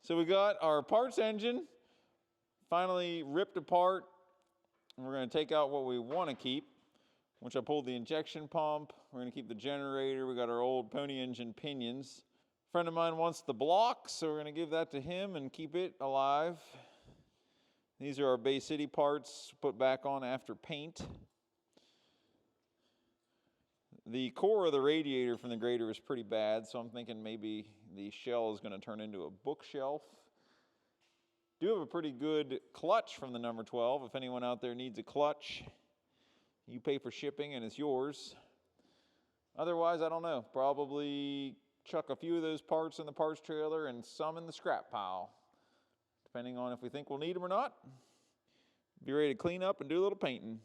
So we got our parts engine finally ripped apart. We're going to take out what we want to keep, which I pulled the injection pump. We're going to keep the generator. We got our old pony engine pinions. A friend of mine wants the block, so we're going to give that to him and keep it alive. These are our Bay City parts put back on after paint. The core of the radiator from the grader is pretty bad, so I'm thinking maybe the shell is going to turn into a bookshelf. Do have a pretty good clutch from the number 12. If anyone out there needs a clutch, you pay for shipping and it's yours. Otherwise, I don't know. Probably chuck a few of those parts in the parts trailer and some in the scrap pile, depending on if we think we'll need them or not. Be ready to clean up and do a little painting.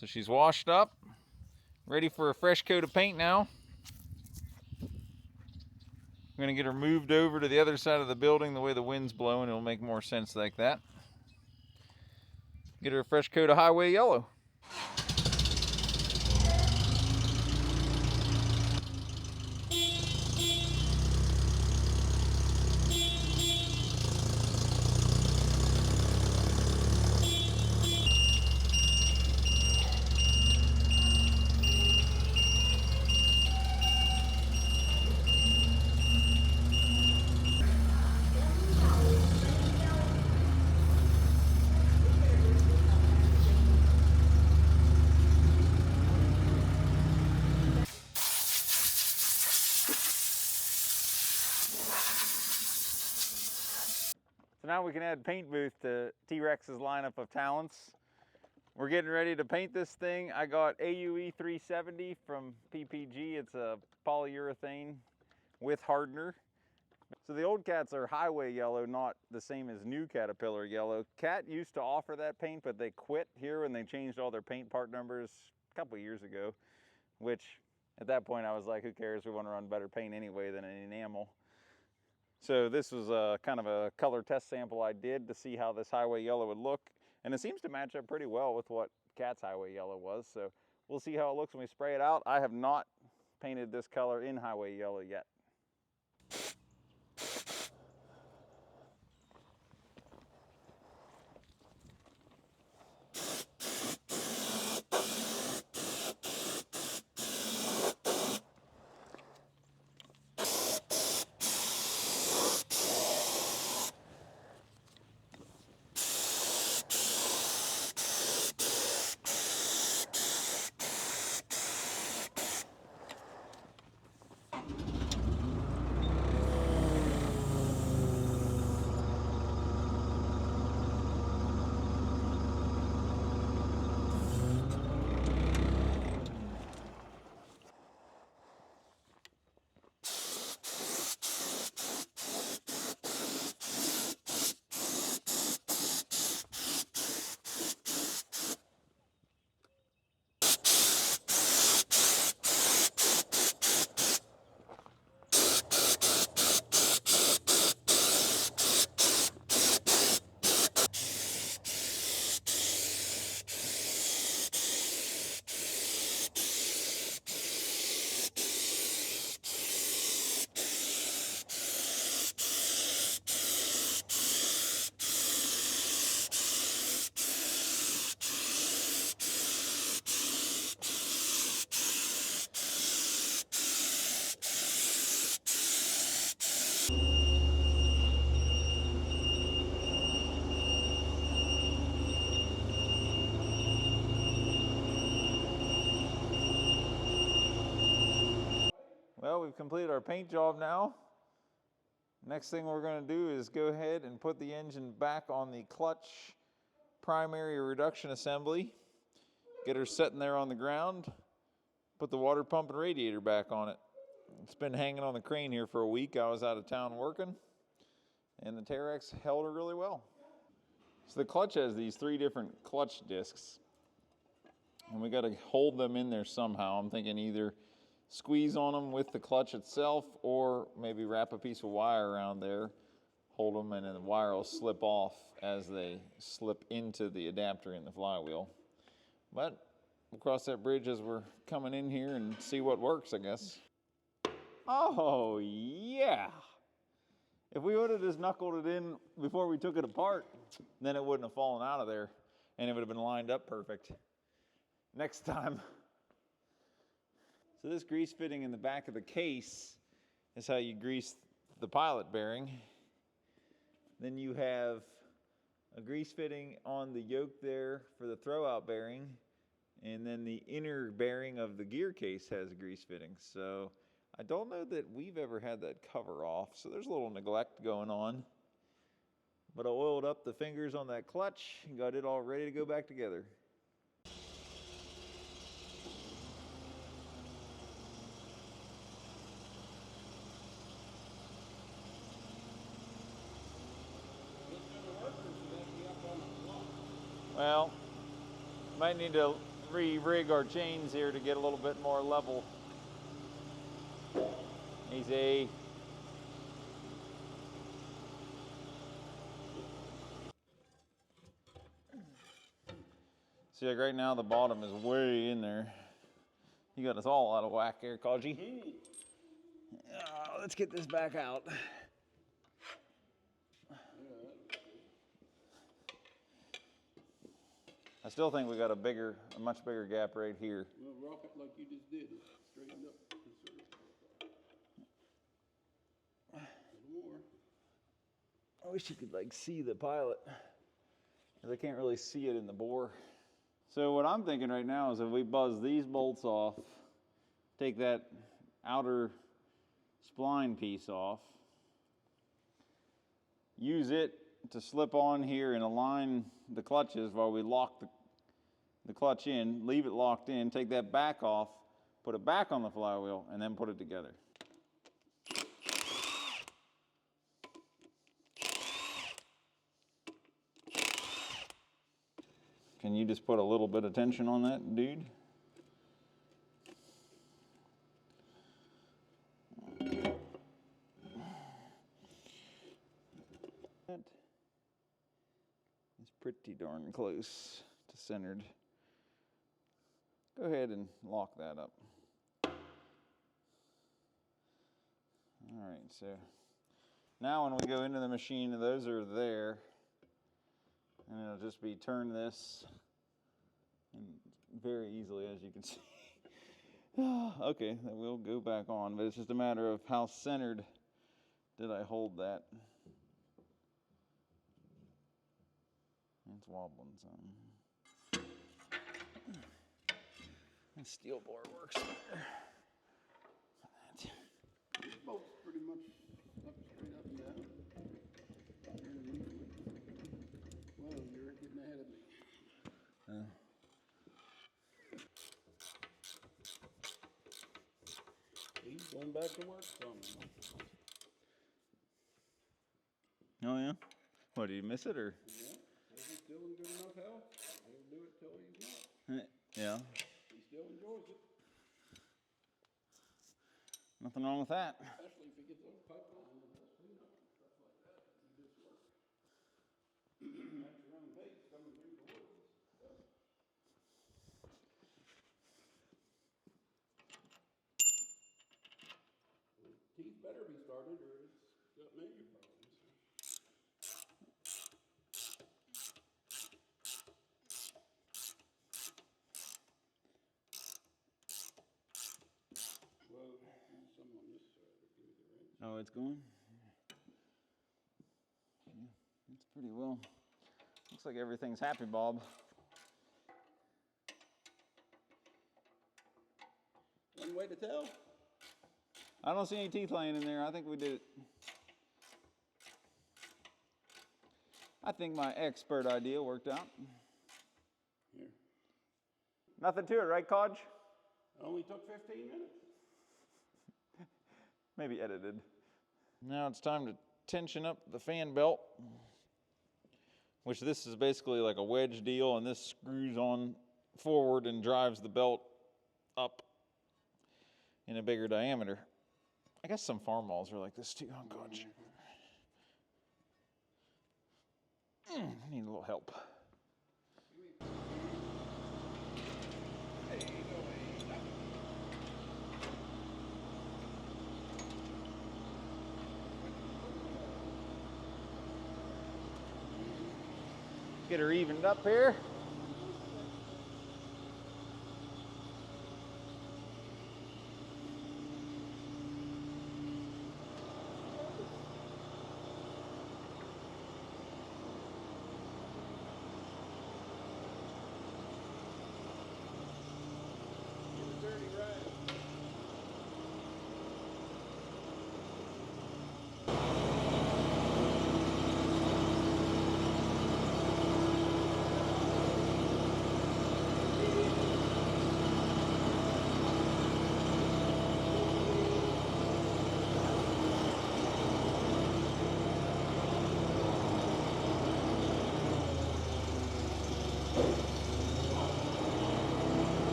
So she's washed up, ready for a fresh coat of paint now. I'm going to get her moved over to the other side of the building. The way the wind's blowing, it'll make more sense like that. Get her a fresh coat of highway yellow. So now we can add paint booth to T-Rex's lineup of talents. We're getting ready to paint this thing. I got AUE 370 from PPG. It's a polyurethane with hardener. So the old cats are highway yellow, not the same as new Caterpillar yellow. Cat used to offer that paint, but they quit here when they changed all their paint part numbers a couple of years ago, which at that point I was like, who cares? We want to run better paint anyway than an enamel. So this was a kind of a color test sample I did to see how this highway yellow would look. And it seems to match up pretty well with what Cat's highway yellow was. So we'll see how it looks when we spray it out. I have not painted this color in highway yellow yet. Well, we've completed our paint job now. Next thing we're going to do is go ahead and put the engine back on the clutch primary reduction assembly. Get her sitting there on the ground. Put the water pump and radiator back on it. It's been hanging on the crane here for a week. I was out of town working, and the Terex held her really well. So the clutch has these 3 different clutch discs, and we got to hold them in there somehow. I'm thinking either squeeze on them with the clutch itself, or maybe wrap a piece of wire around there, hold them, and then the wire will slip off as they slip into the adapter in the flywheel. But we'll cross that bridge as we're coming in here and see what works, I guess. Oh, yeah. If we would have just knuckled it in before we took it apart, then it wouldn't have fallen out of there, and it would have been lined up perfect. Next time. So this grease fitting in the back of the case is how you grease the pilot bearing. Then you have a grease fitting on the yoke there for the throwout bearing, and then the inner bearing of the gear case has a grease fitting. So I don't know that we've ever had that cover off, so there's a little neglect going on. But I oiled up the fingers on that clutch and got it all ready to go back together. Well, might need to re-rig our chains here to get a little bit more level. Easy. See, like right now the bottom is way in there. You got us all out of whack here, Kaji. Let's get this back out. I still think we got a much bigger gap right here. Well, rock it like you just did. Straighten up. A little more. I wish you could like see the pilot, because I can't really see it in the bore. So what I'm thinking right now is if we buzz these bolts off, take that outer spline piece off, use it to slip on here and align the clutches while we lock the clutch in, leave it locked in, take that back off, put it back on the flywheel, and then put it together. Can you just put a little bit of tension on that, dude? It's pretty darn close to centered. Go ahead and lock that up. All right, so now when we go into the machine, those are there. And it'll just be turn this and very easily, as you can see. Okay, then we'll go back on, but it's just a matter of how centered did I hold that. It's wobbling some. The steel bar works better. These bolts pretty much up straight up and down. Well, you're getting ahead of me. He's going back to work some. Oh yeah? What, did you miss it or? Yeah. Is he still in good enough health? He'll do it till he's not. Yeah. He still enjoys it. Nothing wrong with that. Especially if he gets those pipelines and does cleanup and stuff like that. He just works. That's around base coming through the woods. Teeth better be started or it's got major problems. Well, there's some on this side. Give me the wrench. Oh, it's going? Yeah, it's pretty well. Looks like everything's happy, Bob. One way to tell. I don't see any teeth laying in there. I think we did it. I think my expert idea worked out. Here. Nothing to it, right, Codge? Only took 15 minutes. Maybe edited. Now it's time to tension up the fan belt, which this is basically like a wedge deal, and this screws on forward and drives the belt up in a bigger diameter. I guess some farm walls are like this too, huh, Codge? I need a little help. Get her evened up here.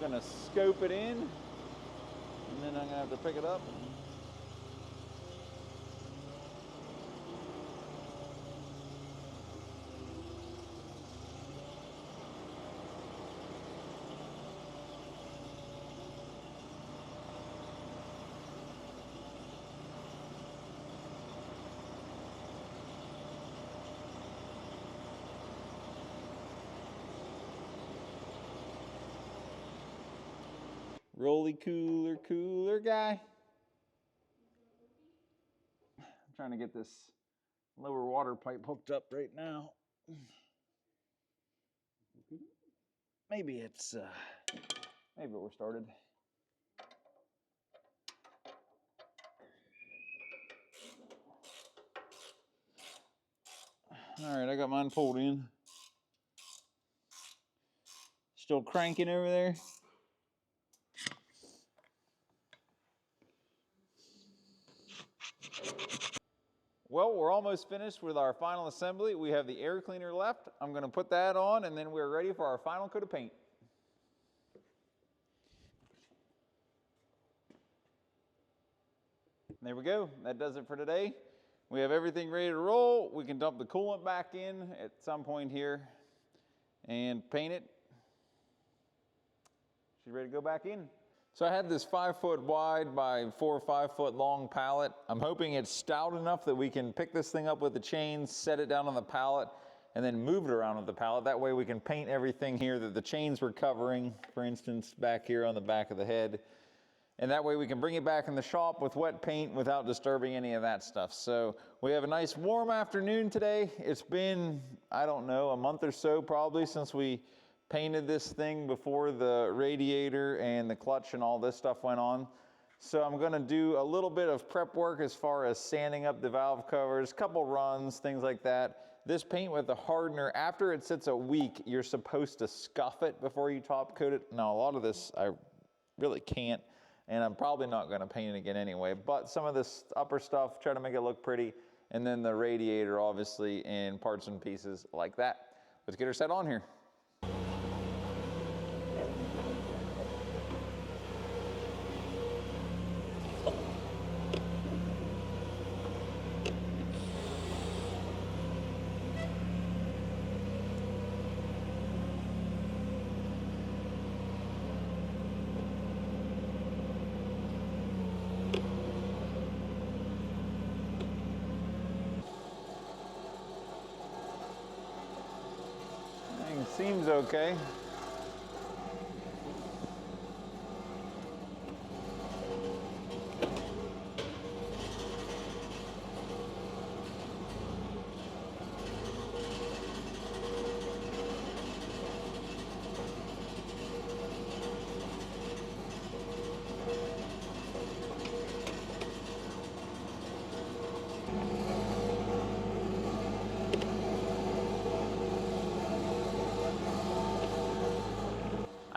I'm gonna scope it in, and then I'm gonna have to pick it up. Rolly cooler, cooler guy. I'm trying to get this lower water pipe hooked up right now. Maybe we're started. All right, I got mine pulled in. Still cranking over there. Well, we're almost finished with our final assembly. We have the air cleaner left. I'm going to put that on, and then we're ready for our final coat of paint. There we go. That does it for today. We have everything ready to roll. We can dump the coolant back in at some point here and paint it. She's ready to go back in. So I had this 5 foot wide by 4 or 5 foot long pallet. I'm hoping it's stout enough that we can pick this thing up with the chains, set it down on the pallet, and then move it around with the pallet. That way we can paint everything here that the chains were covering, for instance, back here on the back of the head. And that way we can bring it back in the shop with wet paint without disturbing any of that stuff. So we have a nice warm afternoon today. It's been, I don't know, a month or so probably since we painted this thing before the radiator and the clutch and all this stuff went on. So I'm gonna do a little bit of prep work as far as sanding up the valve covers, couple runs, things like that. This paint with the hardener, after it sits a week, you're supposed to scuff it before you top coat it. Now a lot of this I really can't, and I'm probably not gonna paint it again anyway, but some of this upper stuff, try to make it look pretty, and then the radiator obviously in parts and pieces like that. Let's get her set on here. Seems okay.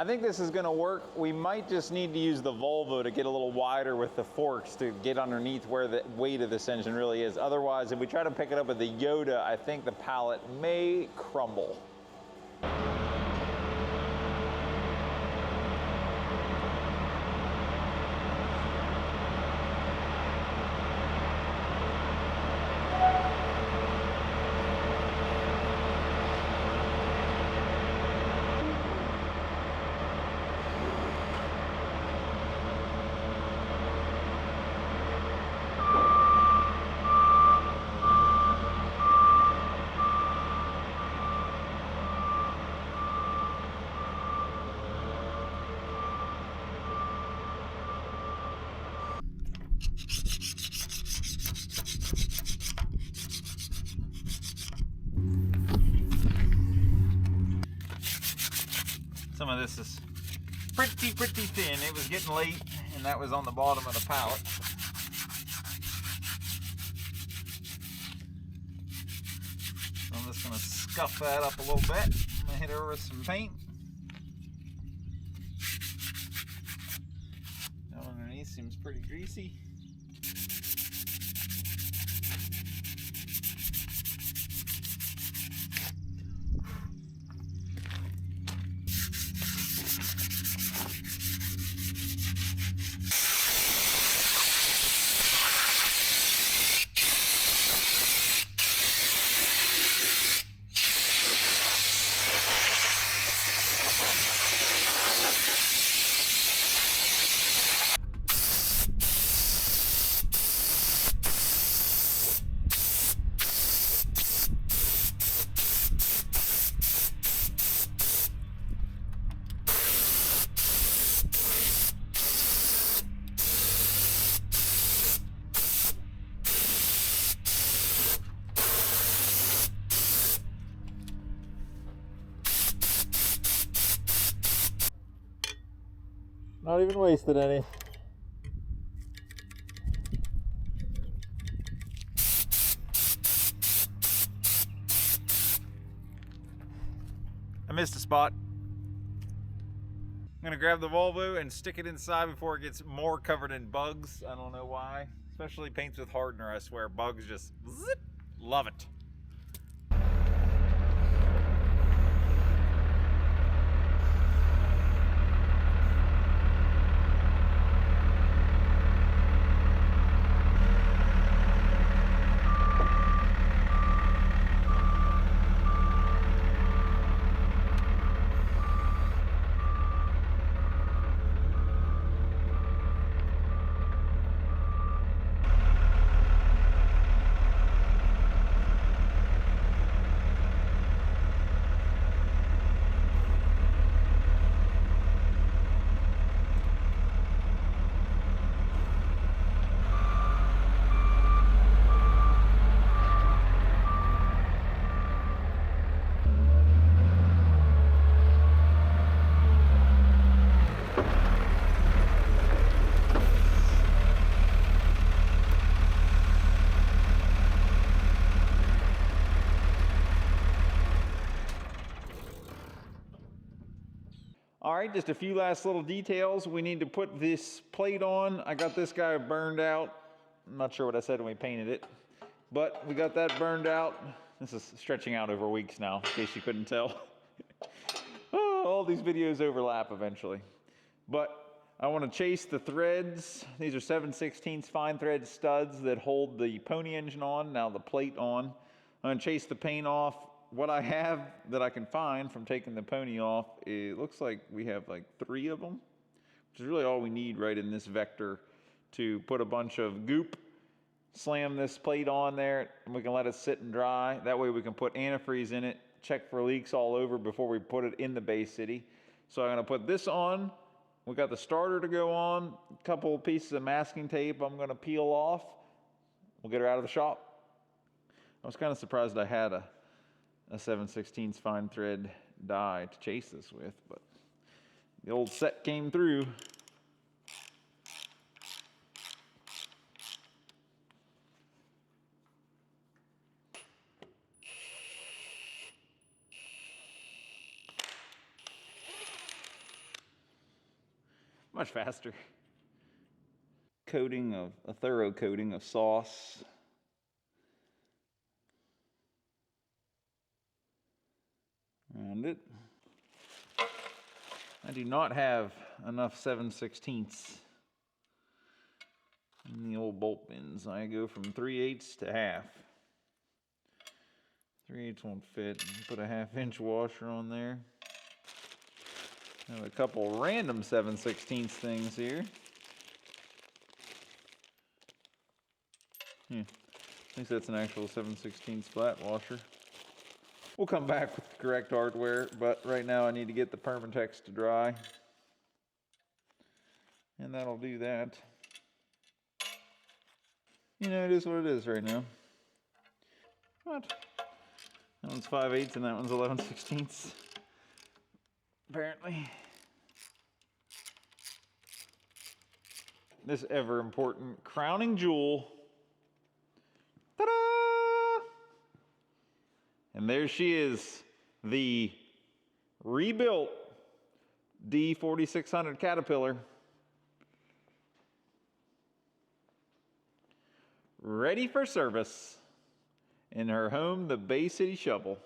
I think this is going to work. We might just need to use the Volvo to get a little wider with the forks to get underneath where the weight of this engine really is. Otherwise, if we try to pick it up with the Yoda, I think the pallet may crumble. Some of this is pretty thin. It was getting late, and that was on the bottom of the pallet. So I'm just going to scuff that up a little bit. I'm going to hit it over with some paint. That underneath seems pretty greasy. Not even wasted any. I missed a spot. I'm gonna grab the Volvo and stick it inside before it gets more covered in bugs. I don't know why. Especially paints with hardener, I swear. Bugs just zip. Love it. All right, just a few last little details. We need to put this plate on. I got this guy burned out. I'm not sure what I said when we painted it, but we got that burned out. This is stretching out over weeks now, in case you couldn't tell. Oh, all these videos overlap eventually. But I want to chase the threads. These are 7/16 fine thread studs that hold the pony engine on, now the plate on. I'm going to chase the paint off. What I have that I can find from taking the pony off, it looks like we have like 3 of them, which is really all we need right in this vector to put a bunch of goop, slam this plate on there, and we can let it sit and dry. That way we can put antifreeze in it, check for leaks all over before we put it in the Bay City. So I'm gonna put this on. We got the starter to go on, a couple of pieces of masking tape I'm gonna peel off. We'll get her out of the shop. I was kind of surprised I had a 7/16 fine thread die to chase this with, but the old set came through. much faster. A thorough coating of sauce. Around it. I do not have enough 7/16 in the old bolt bins. I go from 3/8 to half. 3/8 won't fit. Put a 1/2 inch washer on there. Have a couple random 7/16 things here. At least that's an actual 7/16 flat washer. We'll come back with the correct hardware, but right now I need to get the Permatex to dry. And that'll do that. You know, it is what it is right now. What? That one's 5/8 and that one's 11/16. Apparently. This ever important crowning jewel. Ta-da! And there she is, the rebuilt D4600 Caterpillar. Ready for service in her home, the Bay City Shovel.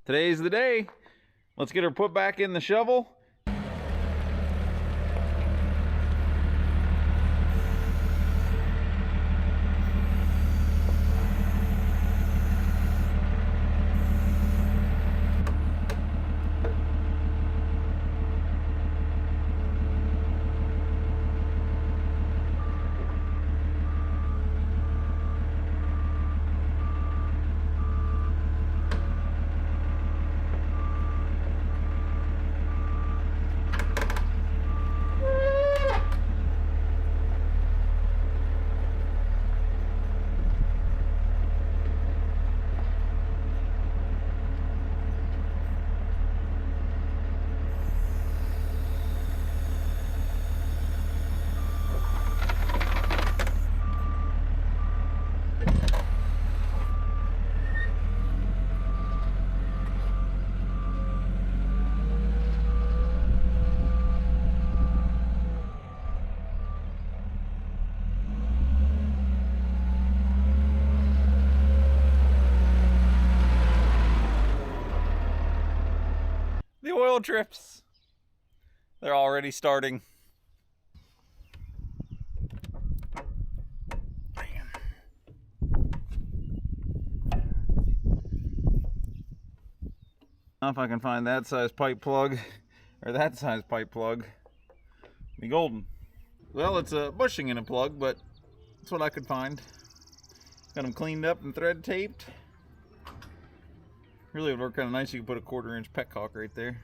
Today's the day. Let's get her put back in the shovel. The oil drips. They're already starting. Now if I can find that size pipe plug, or that size pipe plug, be golden. Well, it's a bushing in a plug, but that's what I could find. Got them cleaned up and thread taped. Really would work kind of nice. You could put a 1/4 inch petcock right there.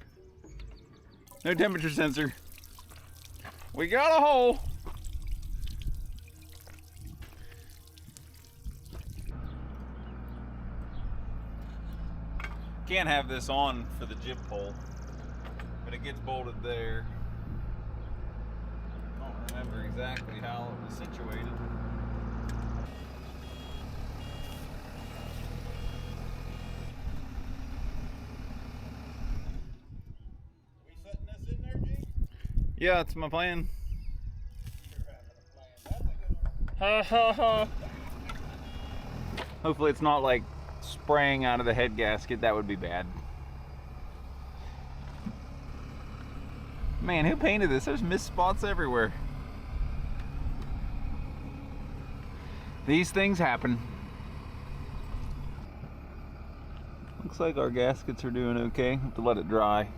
No temperature sensor. We got a hole. Can't have this on for the jib pole, but it gets bolted there. I don't remember exactly how it was situated. We setting this in there, G? Yeah, that's my plan. You're having a plan. That's a good one. Ha ha ha. Hopefully it's not like spraying out of the head gasket. That would be bad. Man, who painted this? There's mist spots everywhere. These things happen. Looks like our gaskets are doing okay. Have to let it dry.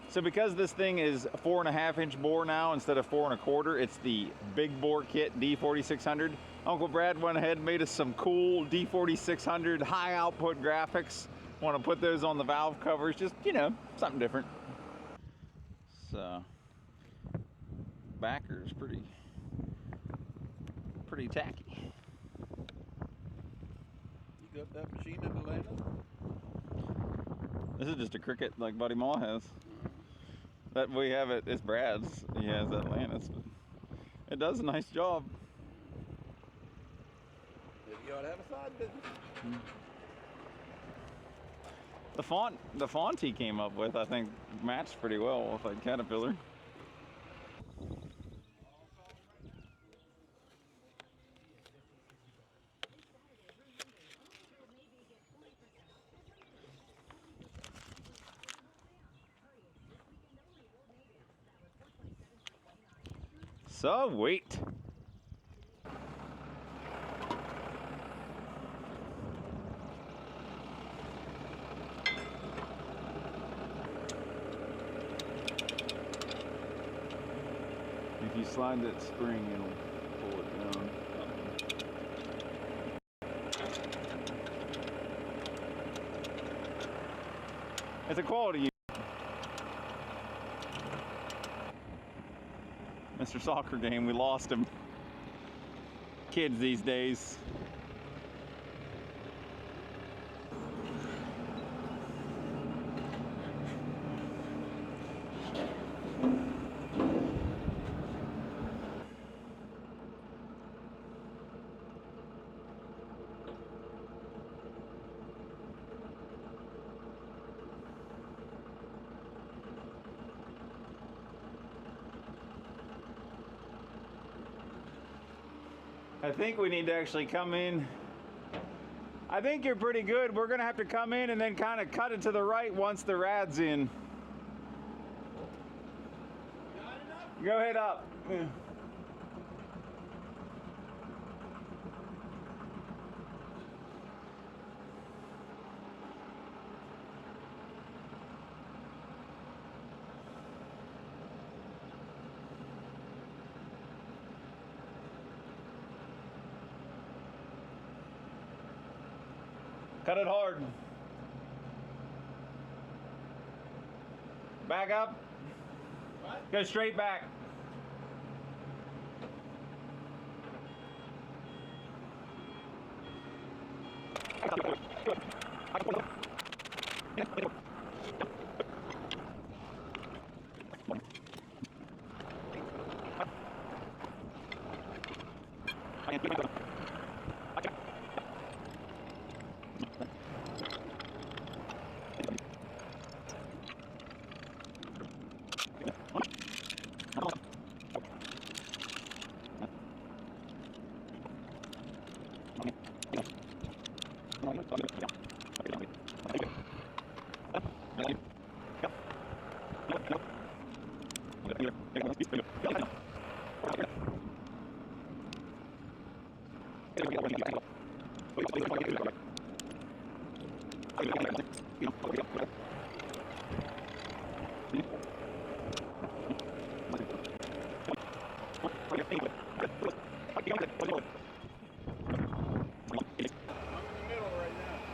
So because this thing is 4.5 inch bore now instead of 4 1/4, it's the big bore kit D4600. Uncle Brad went ahead and made us some cool D4600 high output graphics. Want to put those on the valve covers, just, you know, something different. So, backer's pretty tacky. You got that machine in Atlanta? This is just a Cricut like Buddy Maw has. That we have it, it's Brad's. He has Atlantis, but it does a nice job. Maybe you ought to have a side business. The font he came up with, I think, matched pretty well with like Caterpillar. Sweet. If you slide that spring, it'll pull it down. It's a quality. Mr. Soccer Game, we lost him. Kids these days. I think we need to actually come in. I think you're pretty good. We're gonna have to come in and then kind of cut it to the right once the rad's in. Go ahead up. Yeah. Cut it hard. Back up. What? Go straight back.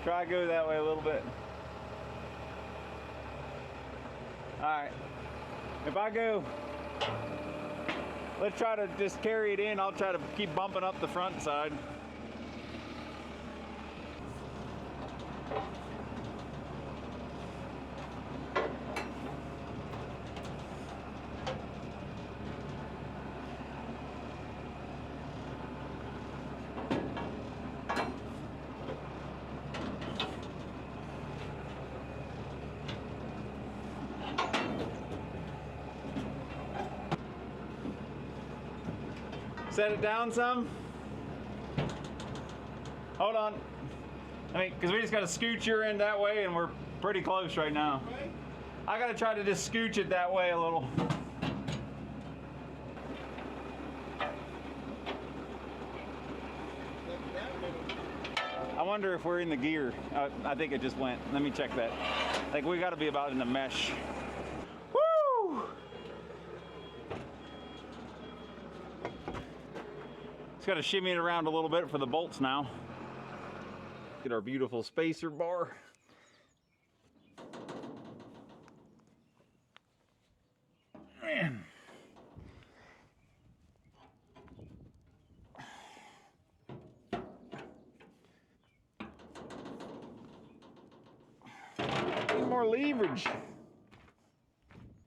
Try to go that way a little bit. All right. If I go Let's try to just carry it in. I'll try to keep bumping up the front side. Set it down some. Hold on. I mean, because we just got to scooch your end that way, and we're pretty close right now. I got to try to just scooch it that way a little. I wonder if we're in the gear. I think it just went. Let me check that. Like, we got to be about in the mesh. Woo! Just got to shimmy it around a little bit for the bolts now. Get our beautiful spacer bar. Man. Need more leverage.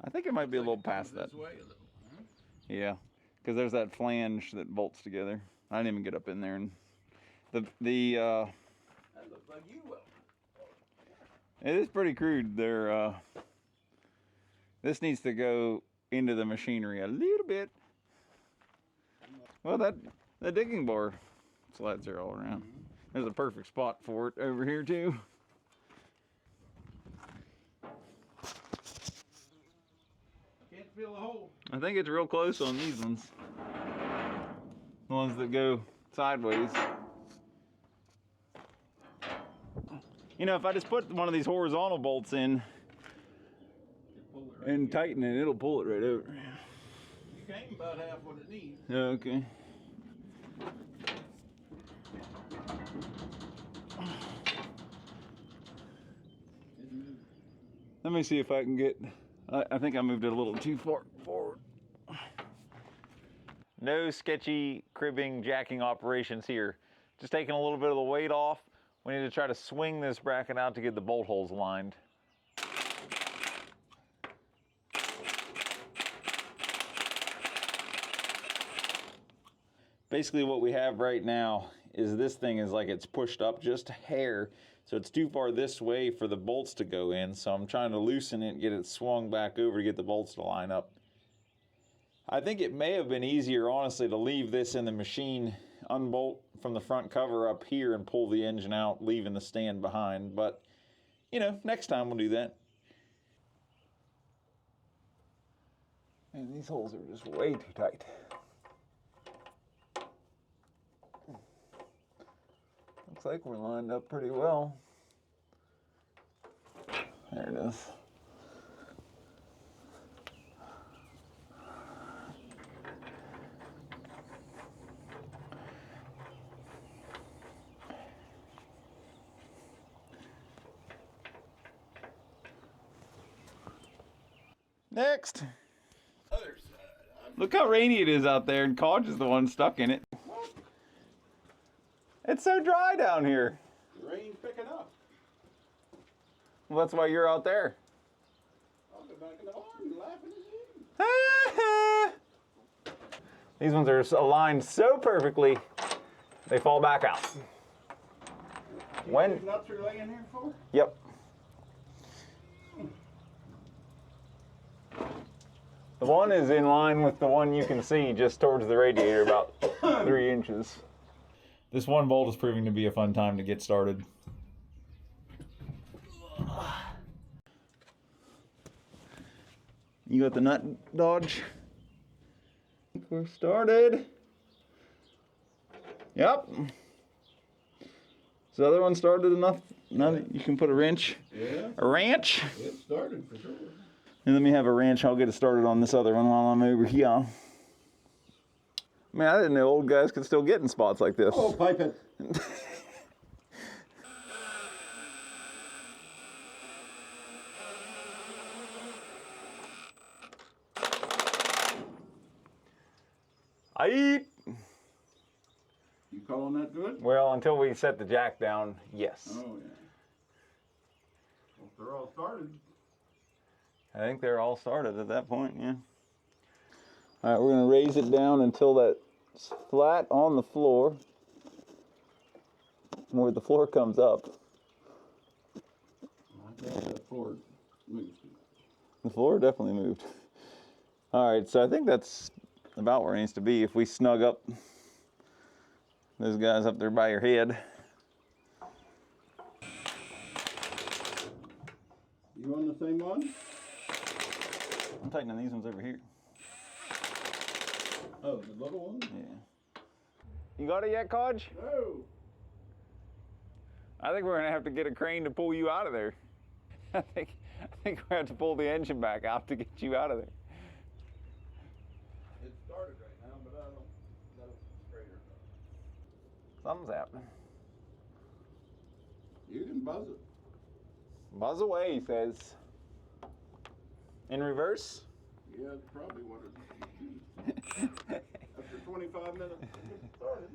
I think it might be a little past that. Yeah, because there's that flange that bolts together. I didn't even get up in there, and that looks like you will. It is pretty crude. This needs to go into the machinery a little bit. Well, that digging bar slides there all around. There's a perfect spot for it over here too. Can't feel the hole. I think it's real close on these ones. The ones that go sideways. You know, if I just put one of these horizontal bolts in and tighten it, it'll pull it right over. You came about half what it needs. Okay. Let me see if I can get, I think I moved it a little too far forward. No sketchy cribbing, jacking operations here. Just taking a little bit of the weight off. We need to try to swing this bracket out to get the bolt holes aligned. Basically what we have right now is this thing is like it's pushed up just a hair, so it's too far this way for the bolts to go in, so I'm trying to loosen it and get it swung back over to get the bolts to line up. I think it may have been easier, honestly, to leave this in the machine, unbolt from the front cover up here and pull the engine out, leaving the stand behind, but, you know, next time we'll do that. And these holes are just way too tight. Looks like we're lined up pretty well. There it is. Next. Other side. Look how rainy it is out there, and Kodge is the one stuck in it. It's so dry down here. The rain's picking up. Well, that's why you're out there. I'll go back in the barn and laughing at you. These ones are aligned so perfectly, they fall back out. When? These nuts are laying here for? Yep. The one is in line with the one you can see just towards the radiator, about 3 inches. This one bolt is proving to be a fun time to get started. You got the nut dodge? We're started. Yep. Is the other one started enough? Now that you can put a wrench? Yeah. A wrench? It started for sure. And let me have a wrench. I'll get it started on this other one while I'm over here. Man, I didn't know old guys could still get in spots like this. Oh, pipe it. I eat. You calling that good? Well, until we set the jack down, yes. Oh, yeah. Well, if they're all started. I think they're all started at that point, yeah. All right, we're gonna raise it down until that's flat on the floor, where the floor comes up. I guess that floor moved. The floor definitely moved. All right, so I think that's about where it needs to be. If we snug up those guys up there by your head. You on the same one? I'm tightening these ones over here. Oh, the little one? Yeah. You got it yet, Codge? No. I think we're gonna have to get a crane to pull you out of there. I think we have to pull the engine back out to get you out of there. It started right now, but I don't know if it's straight or not. Something's happening. You can buzz it. Buzz away, he says. In reverse? Yeah, that's probably what it is. After 25 minutes, it started.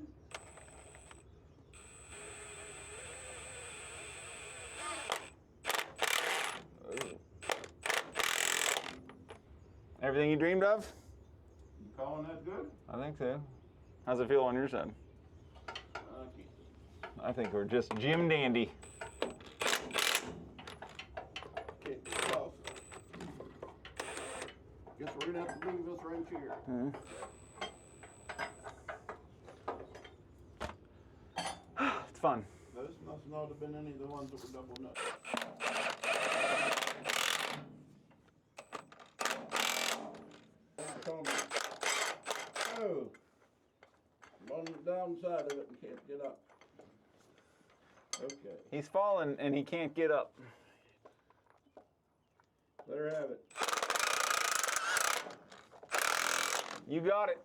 Everything you dreamed of? You calling that good? I think so. How's it feel on your side? I think we're just Jim Dandy. Okay, it's off. Guess we're gonna have to move this wrench here. It's fun. Those must not have been any of the ones that were double nuts. Oh, on the downside of it and can't get up. Okay, He's fallen and he can't get up. let her have it. You got it.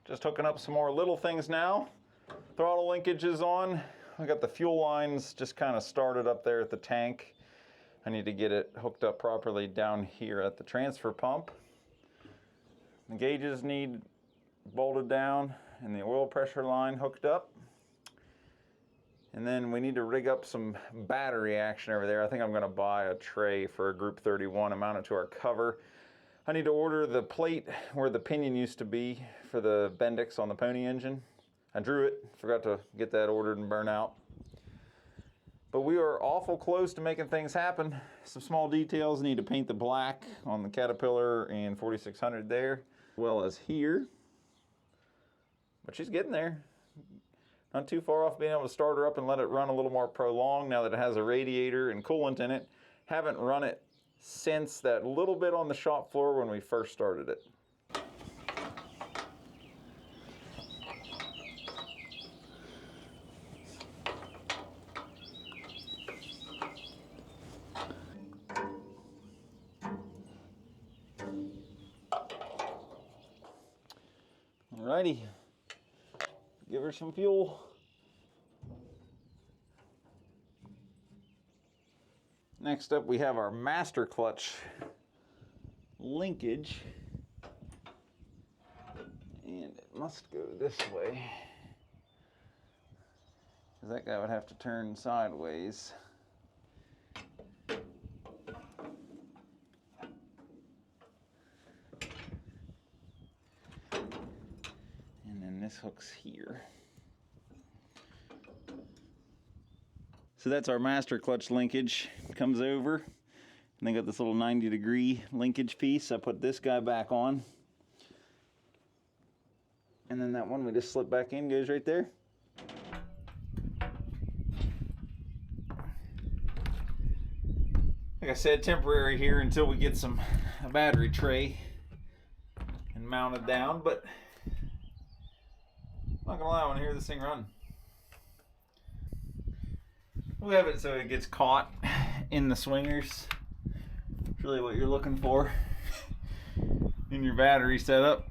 Just hooking up some more little things now. Throttle linkage is on. I got the fuel lines just kind of started up there at the tank. I need to get it hooked up properly down here at the transfer pump. The gauges need bolted down and the oil pressure line hooked up. And then we need to rig up some battery action over there. I think I'm gonna buy a tray for a Group 31 and mount it to our cover. I need to order the plate where the pinion used to be for the Bendix on the pony engine. I drew it, forgot to get that ordered and burn out. But we are awful close to making things happen. Some small details, need to paint the black on the Caterpillar and 4600 there, as well as here. But she's getting there. Not too far off being able to start her up and let it run a little more prolonged now that it has a radiator and coolant in it. Haven't run it since that little bit on the shop floor when we first started it. Alrighty, give her some fuel. Next up we have our master clutch linkage, and it must go this way, because that guy would have to turn sideways. And then this hook's here. So that's our master clutch linkage. It comes over, and they got this little 90-degree linkage piece. I put this guy back on. And then that one we just slip back in, goes right there. Like I said, temporary here until we get a battery tray and mounted down, but I'm not gonna lie, I want to hear this thing run. We have it so it gets caught in the swingers. It's really what you're looking for in your battery setup.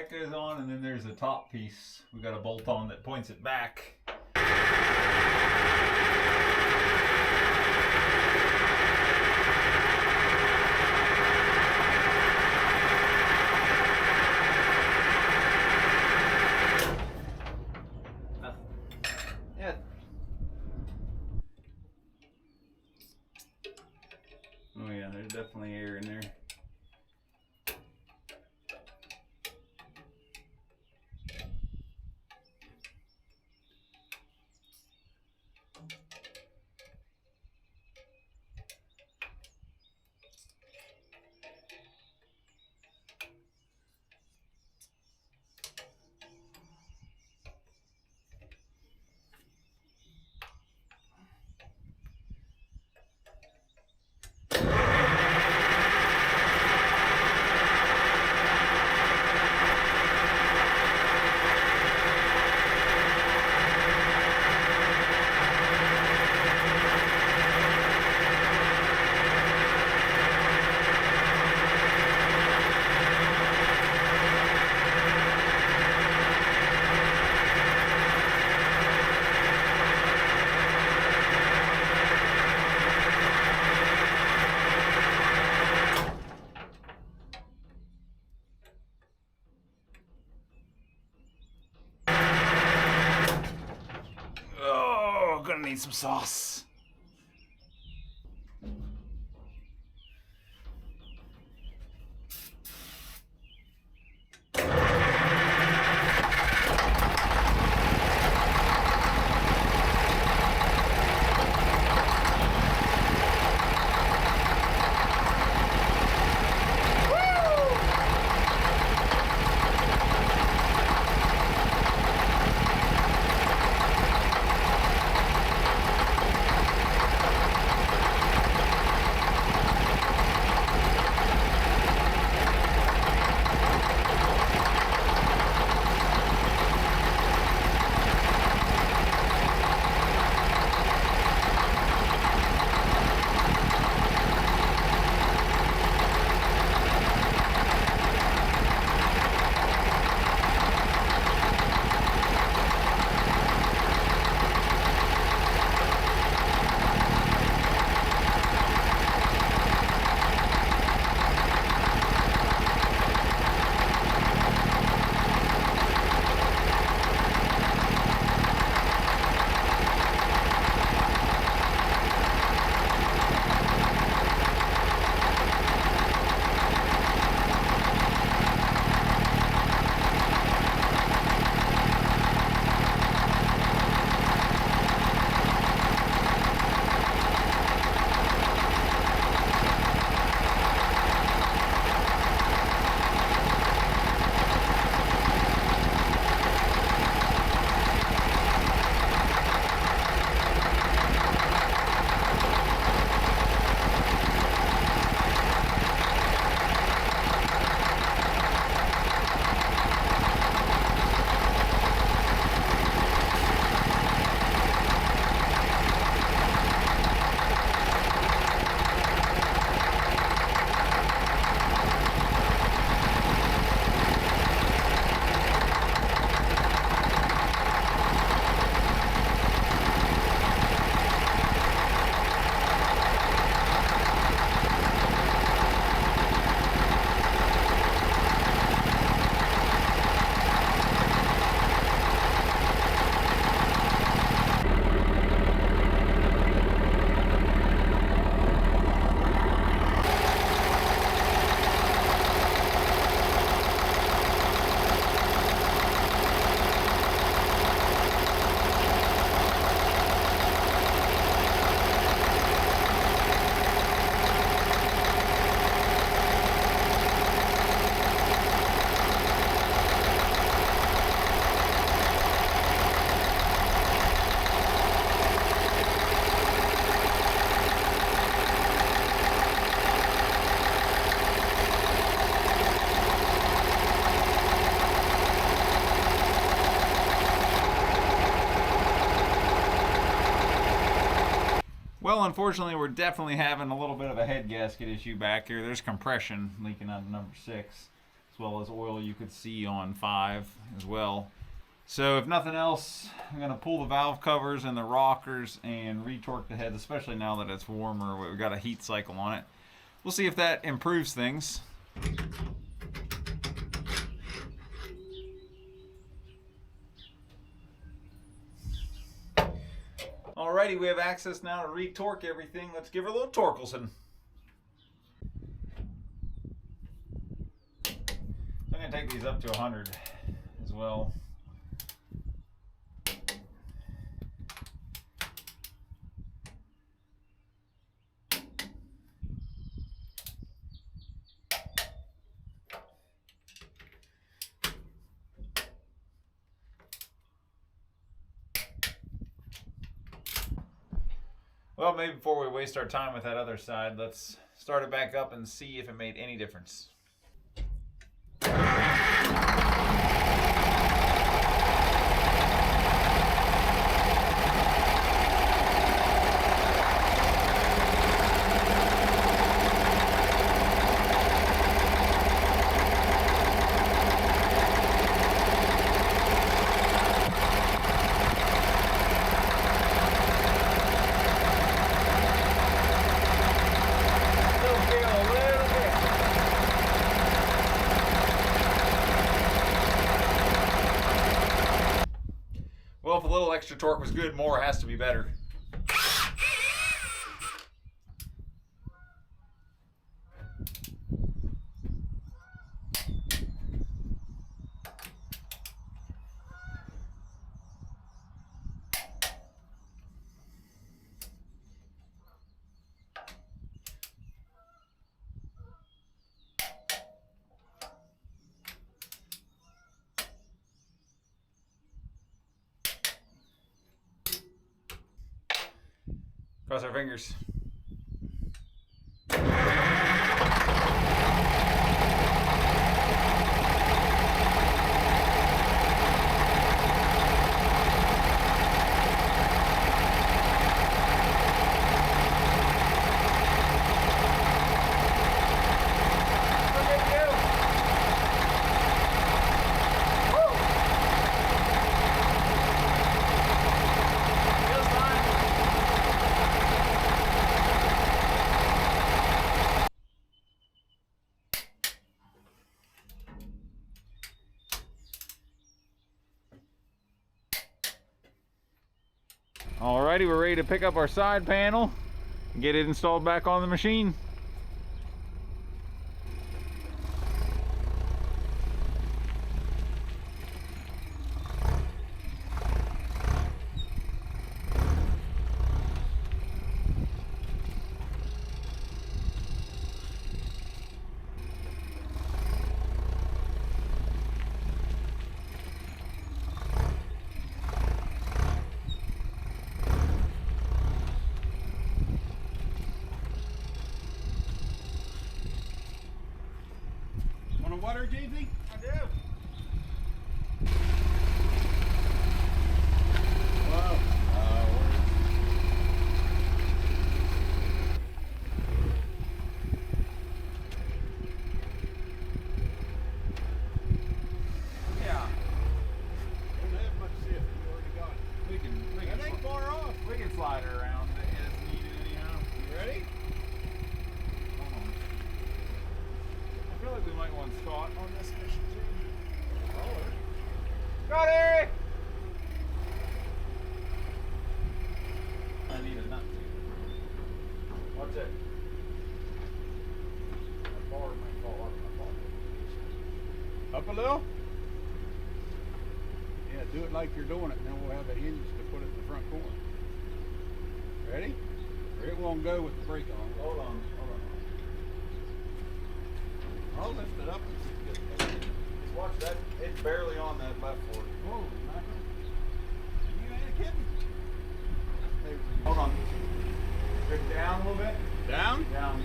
that goes on, and then there's a top piece we got a bolt on that points it back. Yeah. Oh yeah, there's definitely air in there. Gonna need some sauce. Well, unfortunately, we're definitely having a little bit of a head gasket issue back here. There's compression leaking out of number 6. as well as oil you could see on 5 as well. So if nothing else, I'm going to pull the valve covers and the rockers and retorque the head, especially now that it's warmer. We've got a heat cycle on it. We'll see if that improves things. Alrighty, we have access now to retorque everything. Let's give her a little Torkelson. I'm going to take these up to 100 as well. Well, maybe before we waste our time with that other side, let's start it back up and see if it made any difference. Well, if a little extra torque was good, more has to be better. Cross our fingers. Alrighty, we're ready to pick up our side panel and get it installed back on the machine. Water, JV? I do. Wow. Yeah. Don't have much shift. You already got it. We can That ain't far off. we can slide her around as needed anyhow. You ready? Hold on. I feel like we might want Scott on this mission too. Scotty! I need a nut too. Watch it. That bar might fall off. Up a little? Yeah, do it like you're doing it, and then we'll have a hinge to put it in the front corner. Ready? Or it won't go with the brake on. Hold on. I'll lift it up and see if it gets. Just watch that. It's barely on that left fork. Whoa, you ain't kidding. Hold on. Drift down a little bit. Down? Down.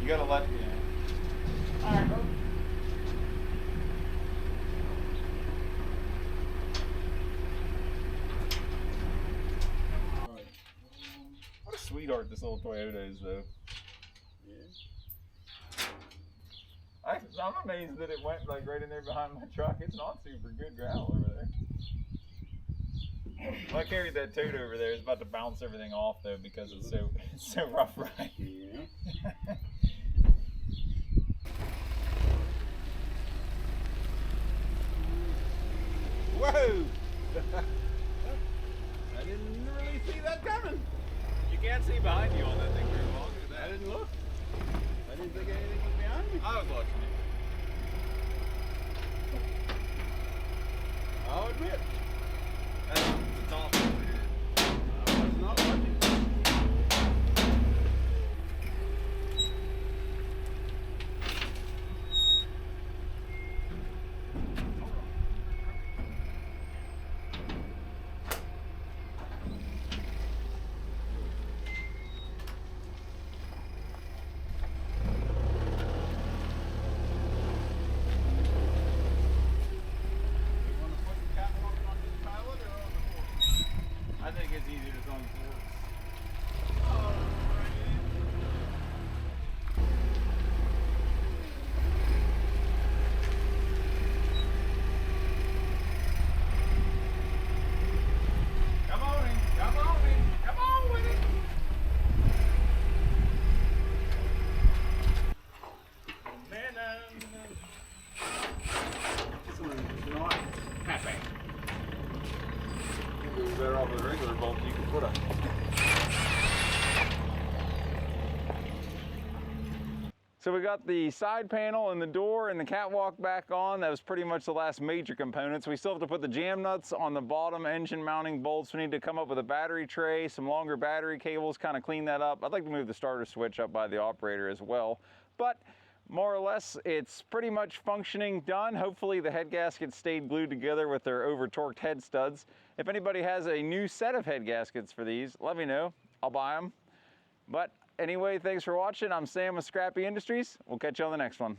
You gotta let me in. Alright, bro. What a sweet sweetheart, this little Toyota is, though. Yeah. I'm amazed that it went like right in there behind my truck. It's not super good gravel over there. Well, I carried that tote over there. It's about to bounce everything off though because it's so rough right. Yeah. Whoa! I didn't really see that coming. You can't see behind you on that thing very well. I didn't look. I didn't think anything was behind me. I was watching it. I'll admit. That's the top over here. I was not watching. I think it's easier to on forks. Come on in, come on in, come on with it. It's not happy. You'd be better off with a regular bolt. You can put a. So we got the side panel and the door and the catwalk back on. That was pretty much the last major components. We still have to put the jam nuts on the bottom engine mounting bolts. We need to come up with a battery tray, some longer battery cables, kind of clean that up. I'd like to move the starter switch up by the operator as well. But more or less, it's pretty much functioning done. Hopefully the head gaskets stayed glued together with their over-torqued head studs. If anybody has a new set of head gaskets for these, let me know. I'll buy them. But anyway, thanks for watching. I'm Sam with Scrappy Industries. We'll catch you on the next one.